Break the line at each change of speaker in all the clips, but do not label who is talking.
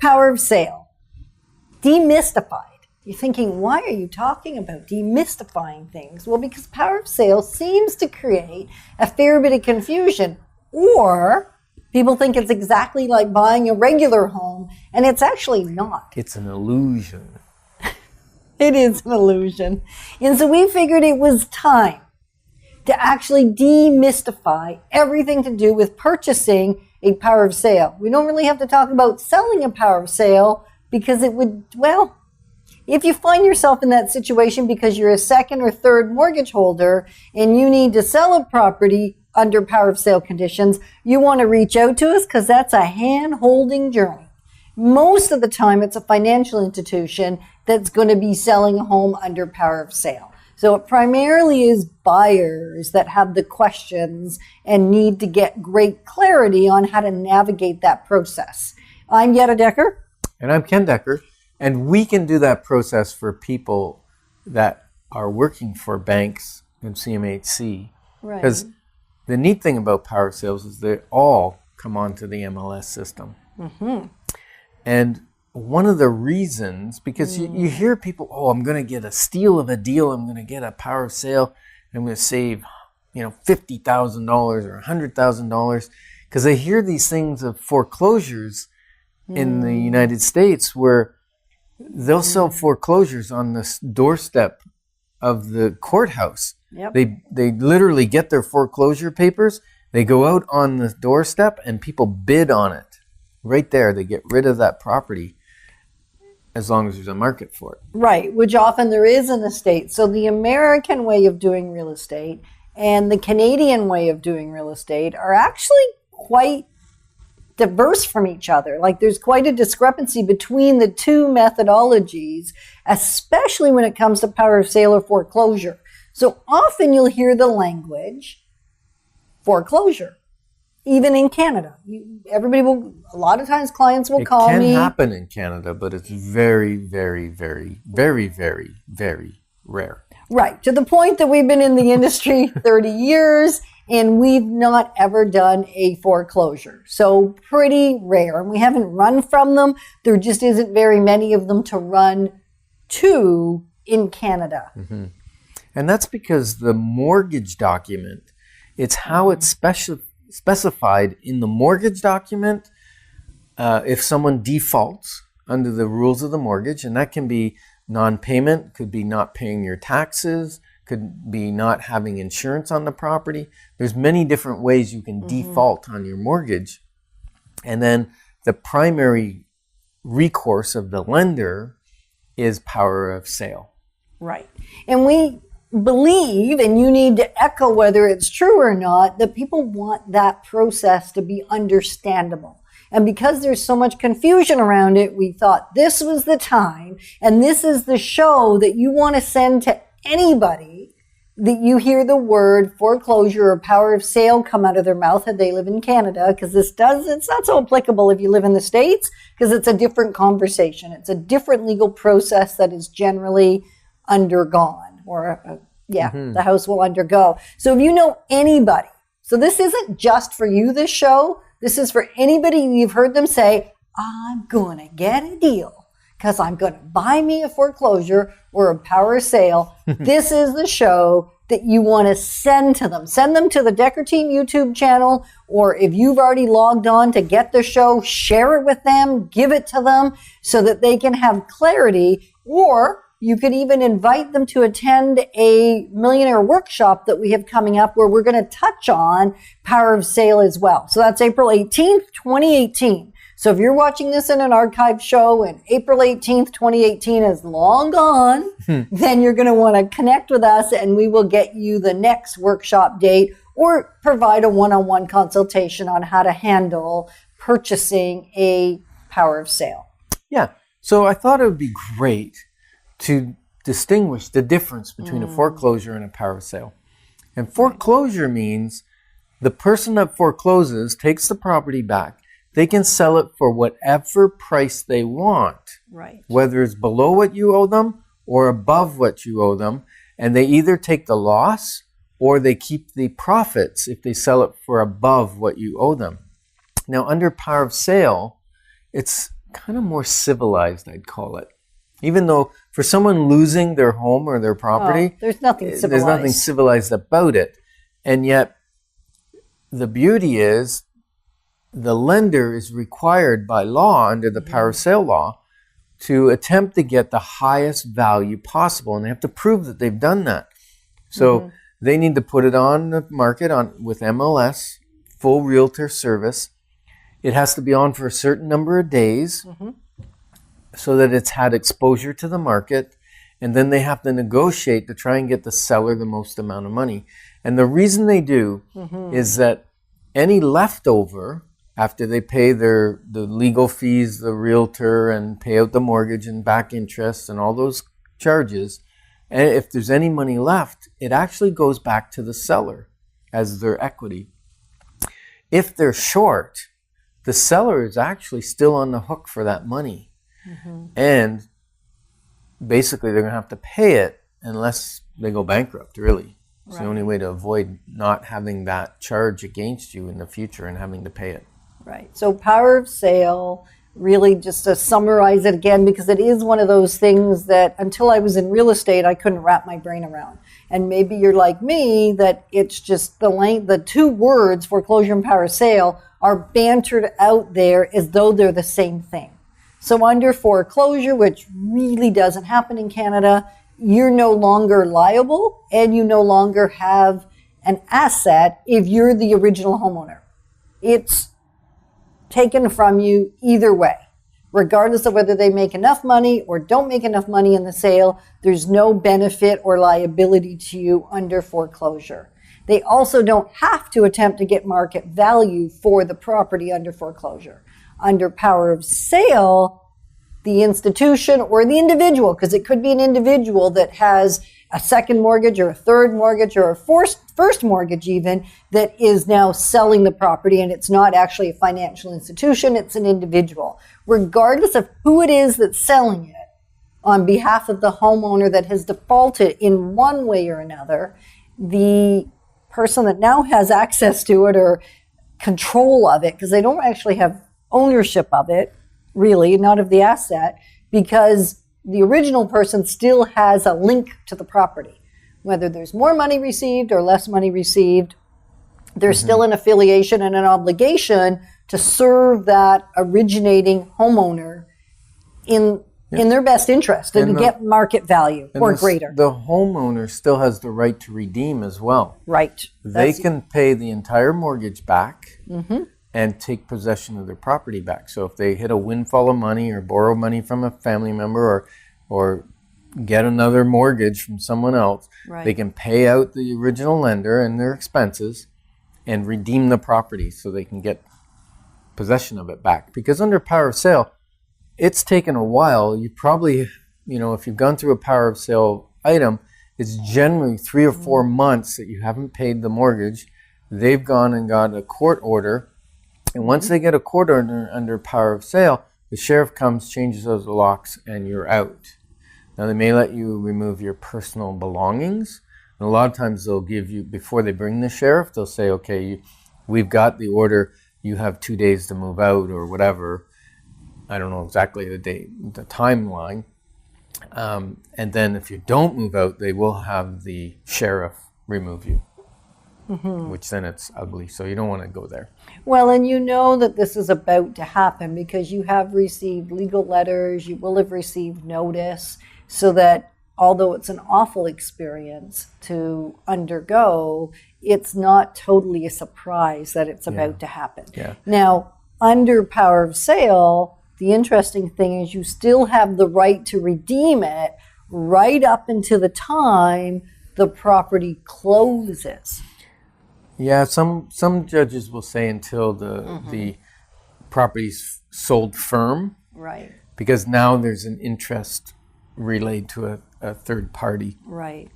power of sale. Demystified. You're thinking, why are you talking about demystifying things? Well, because power of sale seems to create a fair bit of confusion, or people think it's exactly like buying a regular home, and it's actually not.
It's an illusion.
It is an illusion. And so we figured it was time to actually demystify everything to do with purchasing a power of sale. We don't really have to talk about selling a power of sale because it would, well, if you find yourself in that situation because you're a second or third mortgage holder and you need to sell a property under power of sale conditions, you want to reach out to us because that's a hand-holding journey. Most of the time, it's a financial institution that's going to be selling a home under power of sale. So it primarily is buyers that have the questions and need to get great clarity on how to navigate that process. I'm Yetta Decker.
And I'm Ken Decker. And we can do that process for people that are working for banks and CMHC.
Right.
Because the neat thing about power sales is they all come onto the MLS system.
Mm-hmm.
And one of the reasons, because you hear people, oh, I'm going to get a steal of a deal. I'm going to get a power of sale. I'm going to save, $50,000 or $100,000. Because I hear these things of foreclosures in the United States where they'll sell foreclosures on the doorstep of the courthouse.
Yep.
They literally get their foreclosure papers. They go out on the doorstep and people bid on it. Right there, they get rid of that property as long as there's a market for it.
Right, which often there is in the States. So the American way of doing real estate and the Canadian way of doing real estate are actually quite diverse from each other. Like there's quite a discrepancy between the two methodologies, especially when it comes to power of sale or foreclosure. So often you'll hear the language foreclosure. Even in Canada, a lot of times clients will call me.
It can happen in Canada, but it's very, very, very, very, very, very rare.
Right, to the point that we've been in the industry 30 years and we've not ever done a foreclosure. So pretty rare, and we haven't run from them. There just isn't very many of them to run to in Canada.
Mm-hmm. And that's because the mortgage document, it's how it's specified in the mortgage document if someone defaults under the rules of the mortgage, and that can be non-payment, could be not paying your taxes, could be not having insurance on the property. There's many different ways you can default on your mortgage. And then the primary recourse of the lender is power of sale.
Right. And we believe, and you need to echo whether it's true or not, that people want that process to be understandable. And because there's so much confusion around it, we thought this was the time, and this is the show that you want to send to anybody that you hear the word foreclosure or power of sale come out of their mouth if they live in Canada, because it's not so applicable if you live in the States, because it's a different conversation. It's a different legal process that is generally undergone. The house will undergo. So if you know anybody, so this isn't just for you, this show, this is for anybody you've heard them say, I'm going to get a deal because I'm going to buy me a foreclosure or a power of sale. This is the show that you want to send to them. Send them to the Decker Team YouTube channel, or if you've already logged on to get the show, share it with them, give it to them so that they can have clarity, or you could even invite them to attend a millionaire workshop that we have coming up where we're going to touch on power of sale as well. So that's April 18th, 2018. So if you're watching this in an archive show and April 18th, 2018 is long gone, then you're going to want to connect with us and we will get you the next workshop date or provide a one-on-one consultation on how to handle purchasing a power of sale.
Yeah. So I thought it would be great to distinguish the difference between a foreclosure and a power of sale. And foreclosure means the person that forecloses takes the property back. They can sell it for whatever price they want,
right?
Whether it's below what you owe them or above what you owe them. And they either take the loss or they keep the profits if they sell it for above what you owe them. Now, under power of sale, it's kind of more civilized, I'd call it. Even though for someone losing their home or their property,
there's nothing civilized.
There's nothing civilized about it. And yet, the beauty is the lender is required by law under the power of sale law to attempt to get the highest value possible. And they have to prove that they've done that. So they need to put it on the market with MLS, full realtor service. It has to be on for a certain number of days so that it's had exposure to the market. And then they have to negotiate to try and get the seller the most amount of money. And the reason they do is that any leftover, after they pay the legal fees, the realtor, and pay out the mortgage and back interest and all those charges, and if there's any money left, it actually goes back to the seller as their equity. If they're short, the seller is actually still on the hook for that money. And basically they're going to have to pay it unless they go bankrupt, really. It's the only way to avoid not having that charge against you in the future and having to pay it.
Right. So power of sale, really just to summarize it again, because it is one of those things that until I was in real estate, I couldn't wrap my brain around. And maybe you're like me, that it's just the two words, foreclosure and power of sale, are bantered out there as though they're the same thing. So under foreclosure, which really doesn't happen in Canada, you're no longer liable and you no longer have an asset if you're the original homeowner. It's taken from you either way. Regardless of whether they make enough money or don't make enough money in the sale, there's no benefit or liability to you under foreclosure. They also don't have to attempt to get market value for the property under foreclosure. Under power of sale, the institution or the individual, because it could be an individual that has a second mortgage or a third mortgage or a first mortgage even, that is now selling the property, and it's not actually a financial institution, it's an individual. Regardless of who it is that's selling it, on behalf of the homeowner that has defaulted in one way or another, the person that now has access to it or control of it, because they don't actually have ownership of it, really, not of the asset, because the original person still has a link to the property. Whether there's more money received or less money received, there's still an affiliation and an obligation to serve that originating homeowner in their best interest and to get market value or greater.
The homeowner still has the right to redeem as well.
Right.
They can pay the entire mortgage back and take possession of their property back. So if they hit a windfall of money or borrow money from a family member or get another mortgage from someone else, they can pay out the original lender and their expenses and redeem the property so they can get possession of it back. Because under power of sale, it's taken a while. You probably, if you've gone through a power of sale item, it's generally 3 or 4 months that you haven't paid the mortgage. They've gone and got a court order. And once they get a court order under power of sale, the sheriff comes, changes those locks, and you're out. Now, they may let you remove your personal belongings. And a lot of times they'll give you, before they bring the sheriff, they'll say, okay, we've got the order. You have 2 days to move out or whatever. I don't know exactly the date, the timeline. And then if you don't move out, they will have the sheriff remove you, which then it's ugly. So you don't want to go there.
Well, and you know that this is about to happen because you have received legal letters, you will have received notice, so that although it's an awful experience to undergo, it's not totally a surprise that it's about to happen.
Yeah.
Now, under power of sale, the interesting thing is you still have the right to redeem it right up until the time the property closes.
Yeah, some judges will say until the property's sold firm.
Right.
Because now there's an interest relayed to a third party.
Right.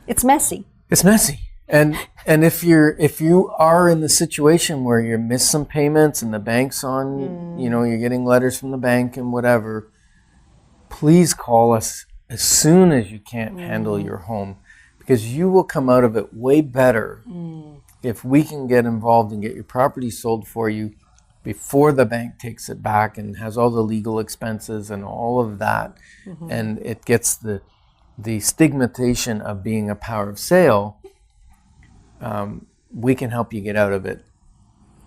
It's messy.
It's messy. And if you are in the situation where you miss some payments and the bank's on, you're getting letters from the bank and whatever, please call us as soon as you can't handle your home, because you will come out of it way better if we can get involved and get your property sold for you before the bank takes it back and has all the legal expenses and all of that, and it gets the stigmatization of being a power of sale, we can help you get out of it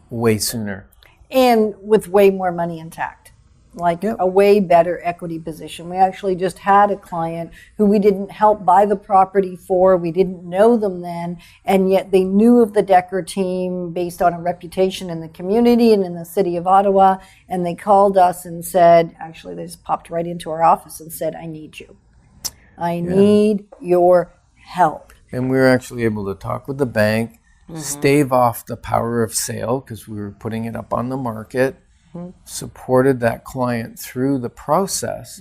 way sooner.
And with way more money intact, like a way better equity position. We actually just had a client who we didn't help buy the property for. We didn't know them then, and yet they knew of the Decker team based on a reputation in the community and in the city of Ottawa. And they called us and said, actually, they just popped right into our office and said, I need you. I need your help.
And we were actually able to talk with the bank, stave off the power of sale because we were putting it up on the market, supported that client through the process.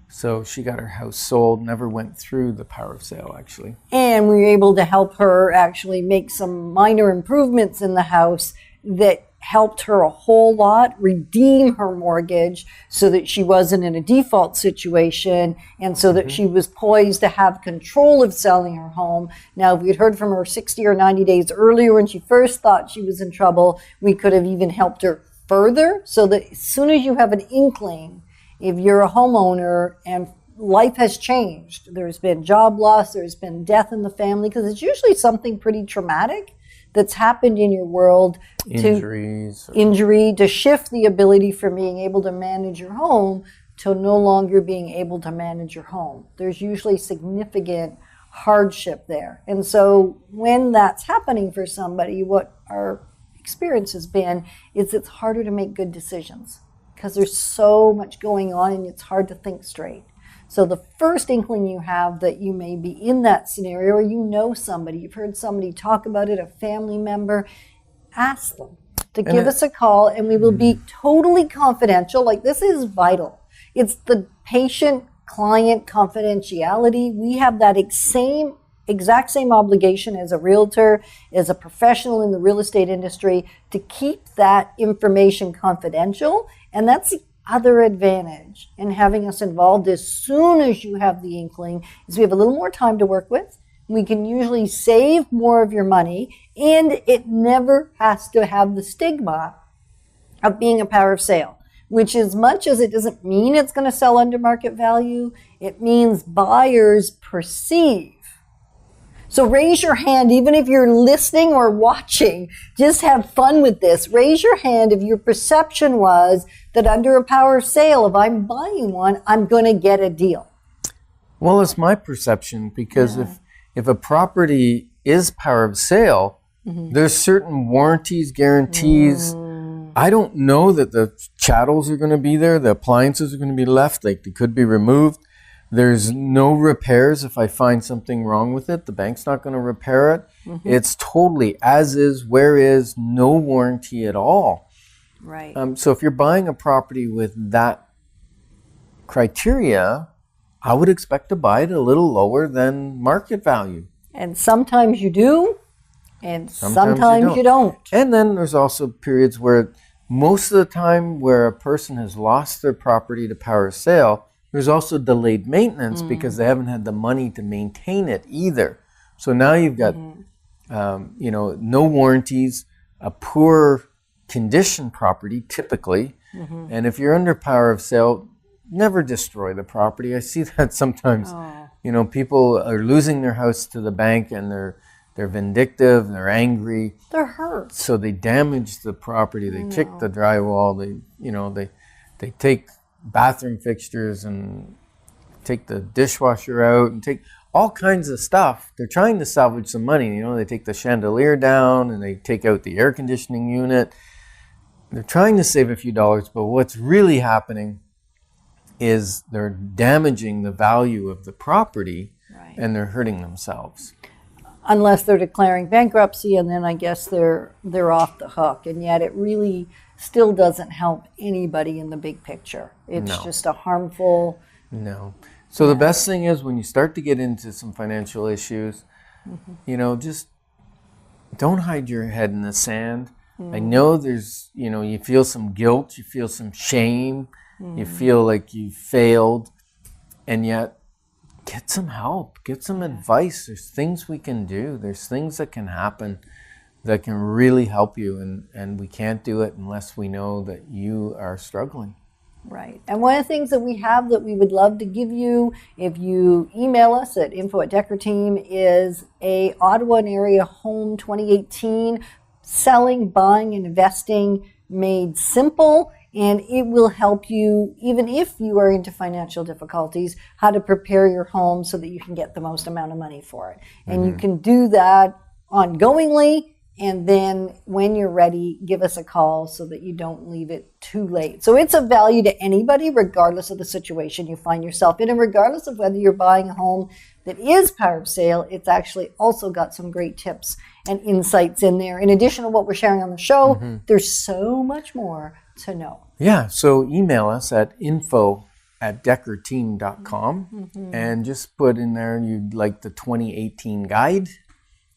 So she got her house sold, never went through the power of sale actually.
And we were able to help her actually make some minor improvements in the house that helped her a whole lot, redeem her mortgage so that she wasn't in a default situation and so that she was poised to have control of selling her home. Now, if we'd heard from her 60 or 90 days earlier when she first thought she was in trouble, we could have even helped her further, so that as soon as you have an inkling, if you're a homeowner and life has changed, there's been job loss, there's been death in the family, because it's usually something pretty traumatic that's happened in your world, injury to shift the ability from being able to manage your home to no longer being able to manage your home. There's usually significant hardship there. And so when that's happening for somebody, what our experience has been is it's harder to make good decisions because there's so much going on and it's hard to think straight. So the first inkling you have that you may be in that scenario, or you know somebody, you've heard somebody talk about it, a family member, ask them to give us a call, and we will be totally confidential. Like, this is vital. It's the patient-client confidentiality. We have that exact same obligation as a realtor, as a professional in the real estate industry, to keep that information confidential, and that's the other advantage in having us involved as soon as you have the inkling is we have a little more time to work with. We can usually save more of your money, and it never has to have the stigma of being a power of sale, which, as much as it doesn't mean it's going to sell under market value, it means buyers perceive. So raise your hand, even if you're listening or watching, just have fun with this. Raise your hand if your perception was that under a power of sale, if I'm buying one, I'm going to get a deal.
Well, it's my perception, because if a property is power of sale, there's certain warranties, guarantees. I don't know that the chattels are going to be there, the appliances are going to be left, like they could be removed. There's no repairs. If I find something wrong with it, the bank's not going to repair it. It's totally as is, where is, no warranty at all.
Right.
So if you're buying a property with that criteria, I would expect to buy it a little lower than market value.
And sometimes you do, and sometimes you don't.
And then there's also periods where most of the time where a person has lost their property to power of sale, there's also delayed maintenance because they haven't had the money to maintain it either. So now you've got, no warranties, a poor condition property typically. And if you're under power of sale, never destroy the property. I see that sometimes. People are losing their house to the bank and they're vindictive, they're angry.
They're hurt.
So they damage the property. They kick the drywall. They take bathroom fixtures and take the dishwasher out and take all kinds of stuff. They're trying to salvage some money. They take the chandelier down and they take out the air conditioning unit. They're trying to save a few dollars, but what's really happening is they're damaging the value of the property, and they're hurting themselves.
Unless they're declaring bankruptcy, and then I guess they're off the hook. And yet it really still doesn't help anybody in the big picture. It's just a harmful...
No. So the best thing is when you start to get into some financial issues, just don't hide your head in the sand. I know there's, you feel some guilt, you feel some shame, you feel like you failed, and yet get some help, get some advice. There's things we can do. There's things that can happen. that can really help you. And we can't do it unless we know that you are struggling.
Right. And one of the things that we have that we would love to give you if you email us at info@DeckerTeam is a Ottawa and area home 2018 selling, buying, and investing made simple. And it will help you, even if you are into financial difficulties, how to prepare your home so that you can get the most amount of money for it. And you can do that ongoingly. And then when you're ready, give us a call so that you don't leave it too late. So it's of value to anybody, regardless of the situation you find yourself in. And regardless of whether you're buying a home that is power of sale, it's actually also got some great tips and insights in there. In addition to what we're sharing on the show, there's so much more to know.
Yeah, so email us at info@deckerteam.com and just put in there you'd like the 2018 guide.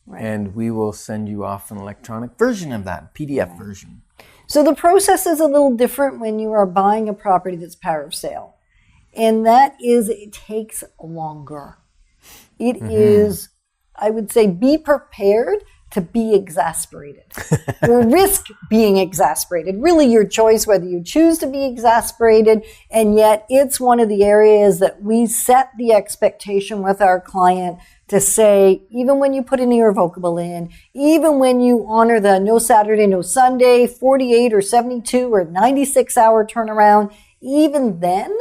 Right. And we will send you off an electronic version of that, PDF version.
So the process is a little different when you are buying a property that's power of sale. And that is, it takes longer. It is, I would say, be prepared to be exasperated or risk being exasperated. Really your choice whether you choose to be exasperated. And yet it's one of the areas that we set the expectation with our client to say, even when you put an irrevocable in, even when you honor the no Saturday, no Sunday, 48 or 72 or 96 hour turnaround, even then,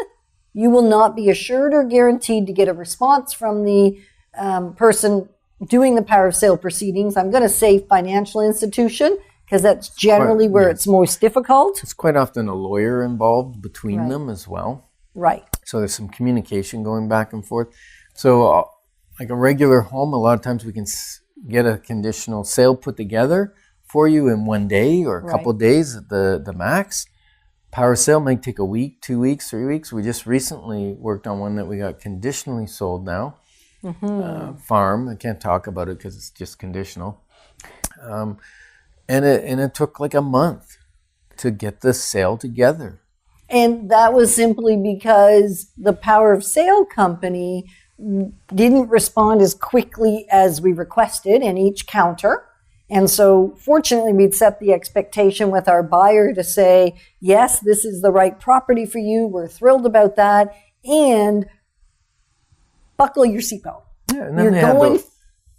you will not be assured or guaranteed to get a response from the person doing the power of sale proceedings. I'm going to say financial institution because that's generally where it's most difficult.
It's quite often a lawyer involved between them as well.
Right.
So there's some communication going back and forth. So like a regular home, a lot of times we can get a conditional sale put together for you in one day or a couple of days at the max. Power sale might take a week, 2 weeks, 3 weeks. We just recently worked on one that we got conditionally sold now. Farm. I can't talk about it because it's just conditional. And it took like a month to get the sale together.
And that was simply because the power of sale company didn't respond as quickly as we requested in each counter. And so fortunately, we'd set the expectation with our buyer to say, yes, this is the right property for you. We're thrilled about that. And buckle your seatbelt.
Yeah, and then
you're going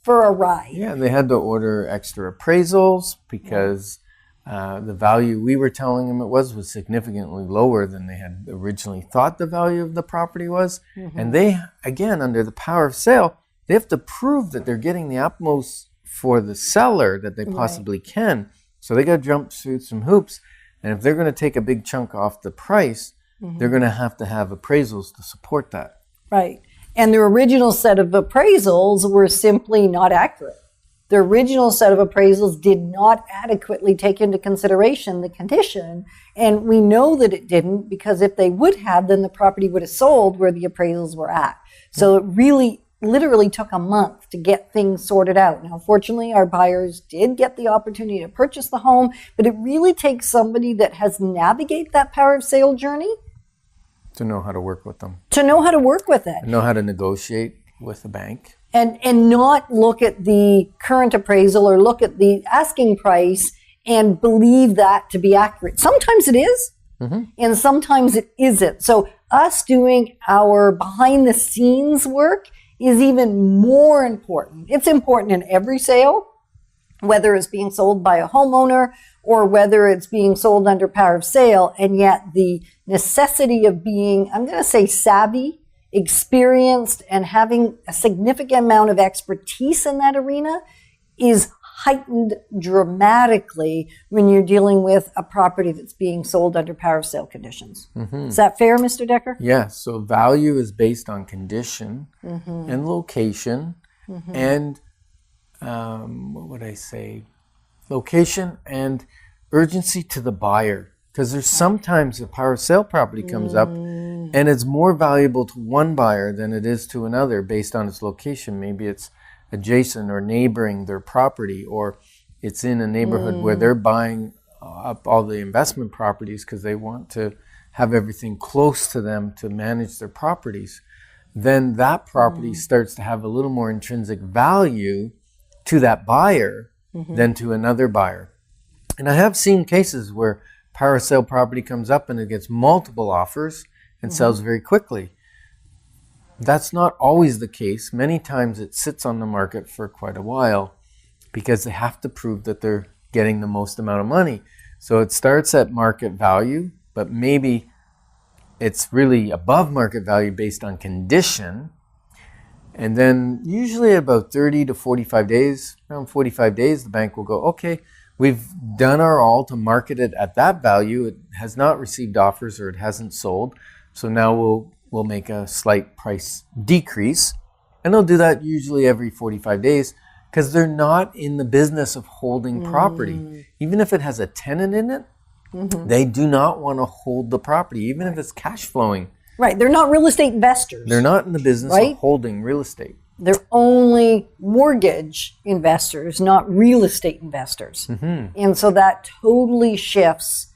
for a ride.
Yeah, they had to order extra appraisals because the value we were telling them it was significantly lower than they had originally thought the value of the property was. And they, again, under the power of sale, they have to prove that they're getting the utmost for the seller that they possibly can. So they got to jump through some hoops. And if they're going to take a big chunk off the price, they're going to have appraisals to support that.
Right. And their original set of appraisals were simply not accurate. The original set of appraisals did not adequately take into consideration the condition. And we know that it didn't because if they would have, then the property would have sold where the appraisals were at. So it really literally took a month to get things sorted out. Now, fortunately, our buyers did get the opportunity to purchase the home, but it really takes somebody that has navigated that power of sale journey
to know how to work with them.
To know how to work with it.
Know how to negotiate with the bank.
And not look at the current appraisal or look at the asking price and believe that to be accurate. Sometimes it is, and sometimes it isn't. So us doing our behind the scenes work is even more important. It's important in every sale, whether it's being sold by a homeowner or whether it's being sold under power of sale. And yet the necessity of being, I'm going to say, savvy, experienced, and having a significant amount of expertise in that arena is heightened dramatically when you're dealing with a property that's being sold under power of sale conditions. Is that fair, Mr. Decker?
Yes. So value is based on condition and location and what would I say? Location and urgency to the buyer. Because there's sometimes a power of sale property comes up and it's more valuable to one buyer than it is to another based on its location. Maybe it's adjacent or neighboring their property, or it's in a neighborhood where they're buying up all the investment properties because they want to have everything close to them to manage their properties. Then that property starts to have a little more intrinsic value to that buyer than to another buyer. And I have seen cases where power of sale property comes up and it gets multiple offers and sells very quickly. That's not always the case. Many times it sits on the market for quite a while because they have to prove that they're getting the most amount of money. So it starts at market value, but maybe it's really above market value based on condition. And then usually about 30 to 45 days, around 45 days, the bank will go, okay, we've done our all to market it at that value. It has not received offers or it hasn't sold. So now we'll make a slight price decrease. And they'll do that usually every 45 days because they're not in the business of holding property. Even if it has a tenant in it, they do not want to hold the property, even if it's cash flowing.
Right. They're not real estate investors.
They're not in the business of holding real estate.
They're only mortgage investors, not real estate investors. And so that totally shifts.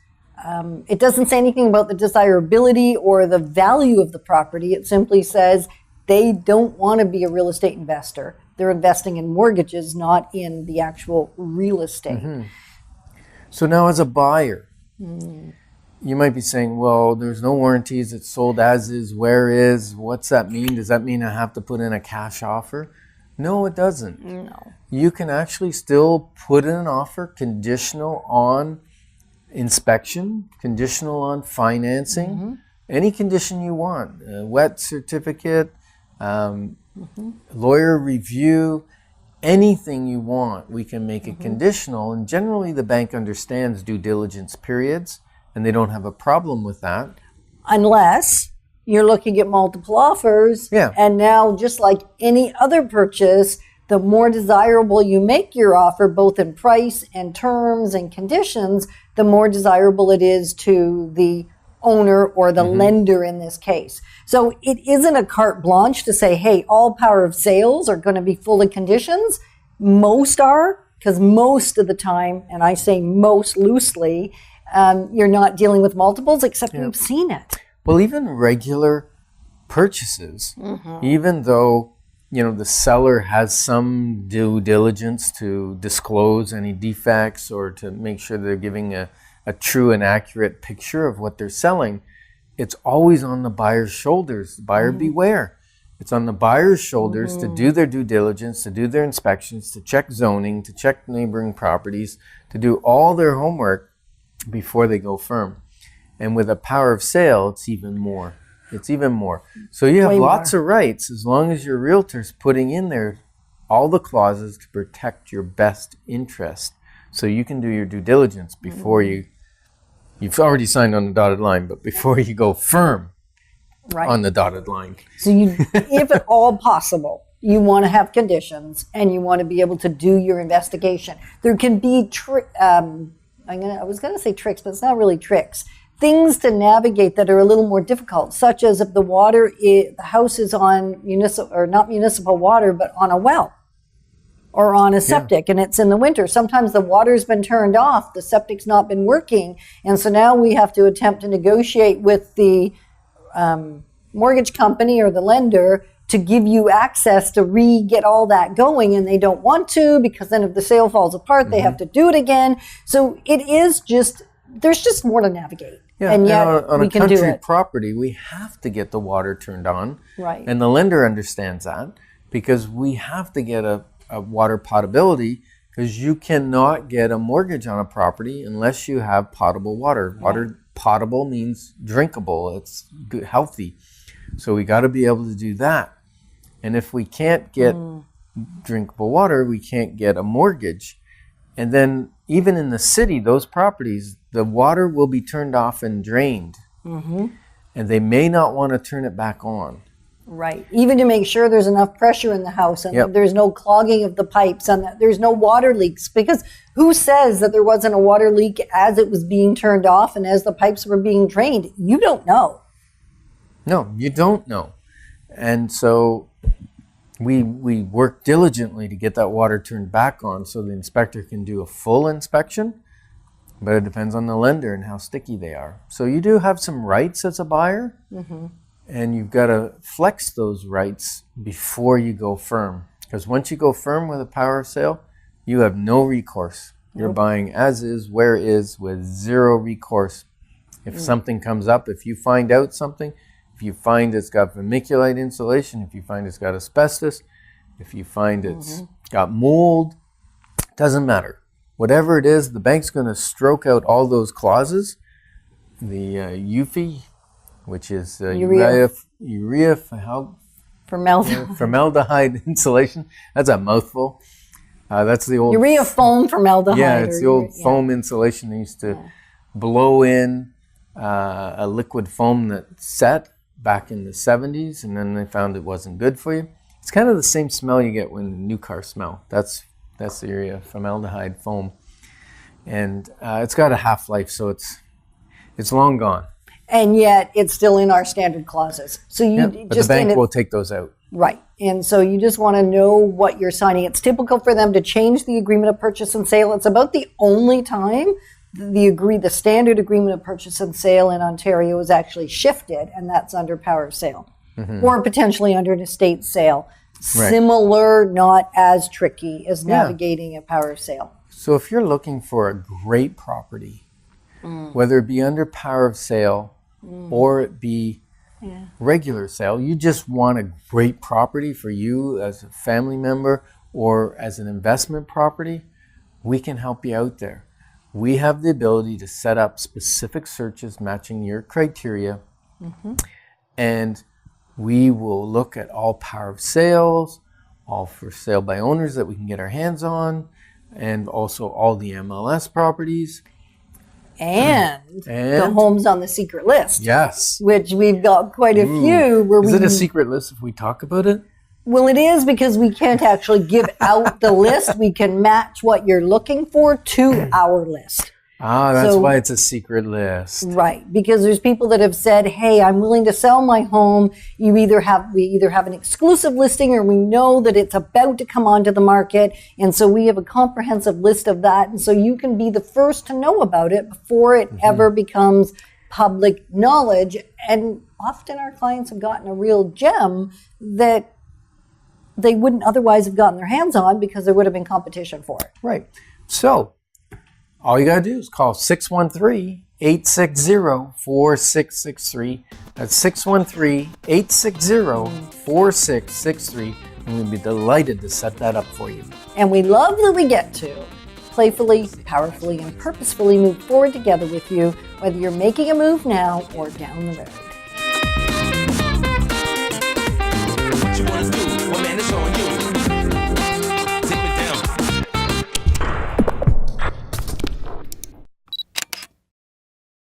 It doesn't say anything about the desirability or the value of the property. It simply says they don't want to be a real estate investor. They're investing in mortgages, not in the actual real estate.
So now as a buyer, you might be saying, well, there's no warranties. It's sold as is, where is. What's that mean? Does that mean I have to put in a cash offer? No, it doesn't.
No.
You can actually still put in an offer conditional on inspection, conditional on financing, any condition you want, a wet certificate, lawyer review, anything you want, we can make it conditional. And generally the bank understands due diligence periods and they don't have a problem with that.
Unless you're looking at multiple offers. And now, just like any other purchase, the more desirable you make your offer, both in price and terms and conditions, the more desirable it is to the owner or the lender in this case. So it isn't a carte blanche to say, hey, all power of sales are going to be full of conditions. Most are, because most of the time, and I say most loosely, you're not dealing with multiples, except you've seen it.
Well, even regular purchases, even though the seller has some due diligence to disclose any defects or to make sure they're giving a true and accurate picture of what they're selling, it's always on the buyer's shoulders. Buyer beware. It's on the buyer's shoulders to do their due diligence, to do their inspections, to check zoning, to check neighboring properties, to do all their homework before they go firm. And with a power of sale, it's even more. It's even more. So you have lots of rights as long as your realtor's putting in there all the clauses to protect your best interest. So you can do your due diligence before you've already signed on the dotted line, but before you go firm on the dotted line.
So if at all possible, you want to have conditions and you want to be able to do your investigation. There can be, I was going to say tricks, but it's not really tricks. Things to navigate that are a little more difficult, such as if the house is on not municipal water, but on a well or on a septic, and it's in the winter. Sometimes the water's been turned off, the septic's not been working, and so now we have to attempt to negotiate with the mortgage company or the lender to give you access to get all that going, and they don't want to, because then if the sale falls apart, they have to do it again. So there's just more to navigate.
Yeah,
and yet
on
we
a
can do
country
it.
property, we have to get the water turned on.
Right.
And the lender understands that because we have to get a water potability, because you cannot get a mortgage on a property unless you have potable water. Water potable means drinkable. It's good, healthy. So we got to be able to do that. And if we can't get drinkable water, we can't get a mortgage. And then even in the city, those properties, the water will be turned off and drained. And they may not want to turn it back on.
Right. Even to make sure there's enough pressure in the house and that there's no clogging of the pipes and that there's no water leaks. Because who says that there wasn't a water leak as it was being turned off and as the pipes were being drained? You don't know.
No, you don't know. And so we work diligently to get that water turned back on so the inspector can do a full inspection, but it depends on the lender and how sticky they are. So you do have some rights as a buyer, and you've got to flex those rights before you go firm. Because once you go firm with a power of sale, you have no recourse. You're buying as is, where is, with zero recourse. If something comes up, if you find out something, if you find it's got vermiculite insulation, if you find it's got asbestos, if you find it's got mold, doesn't matter. Whatever it is, the bank's going to stroke out all those clauses. The UFI, which is formaldehyde insulation. That's a mouthful. That's the old
urea foam formaldehyde.
Yeah, it's the old foam insulation. They used to blow in a liquid foam that set back in the 70s, and then they found it wasn't good for you. It's kind of the same smell you get when a new car smell. That's the area formaldehyde foam, and it's got a half-life, so it's long gone.
And yet it's still in our standard clauses. So
but the bank will take those out.
Right. And so you just want to know what you're signing. It's typical for them to change the agreement of purchase and sale. It's about the only time the standard agreement of purchase and sale in Ontario is actually shifted, and that's under power of sale or potentially under an estate sale.
Right.
Similar, not as tricky as navigating a power of sale.
So if you're looking for a great property, whether it be under power of sale or it be regular sale, you just want a great property for you as a family member or as an investment property, we can help you out there. We have the ability to set up specific searches matching your criteria, and we will look at all power of sales, all for sale by owners that we can get our hands on, and also all the MLS properties.
And the homes on the secret list.
Yes.
Which we've got quite a few.
Is it a secret list if we talk about it?
Well, it is, because we can't actually give out the list. We can match what you're looking for to our list.
That's why it's a secret list.
Right, because there's people that have said, hey, I'm willing to sell my home. We either have an exclusive listing, or we know that it's about to come onto the market. And so we have a comprehensive list of that. And so you can be the first to know about it before it ever becomes public knowledge. And often our clients have gotten a real gem that they wouldn't otherwise have gotten their hands on because there would have been competition for it.
Right. So all you got to do is call 613-860-4663. That's 613-860-4663. And we'd be delighted to set that up for you.
And we love that we get to playfully, powerfully, and purposefully move forward together with you, whether you're making a move now or down the road.